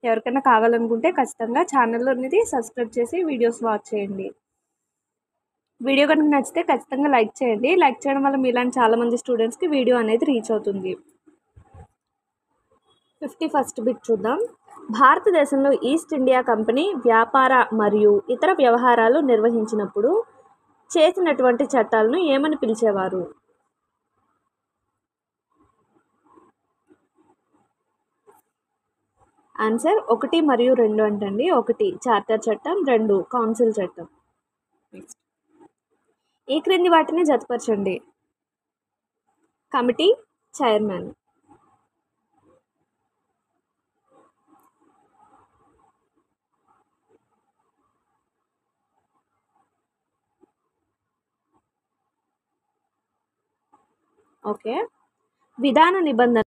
ఎవరికైనా కావాలనుకుంటే ఖచ్చితంగా ఛానల్ అనేది సబ్స్క్రైబ్ చేసి వీడియోస్ వాచ్ చేయండి. వీడియో కనుక నచ్చితే ఖచ్చితంగా లైక్ చేయండి. లైక్ చేయడం వల్ల మీలాంటి చాలామంది స్టూడెంట్స్కి వీడియో అనేది రీచ్ అవుతుంది. 51st బిట్ చూద్దాం. భారతదేశంలో ఈస్ట్ ఇండియా కంపెనీ వ్యాపార మరియు ఇతర వ్యవహారాలు నిర్వహించినప్పుడు చేసినటువంటి చట్టాలను ఏమని పిలిచేవారు? ఆన్సర్ 1 మరియు 2 అంటండి. 1 చార్టర్ చట్టం, 2 కౌన్సిల్ చట్టం. నెక్స్ట్, ఈ క్రింది వాటిని జతపరచండి. Committee, chairman. ఓకే. విధాన నిబంధన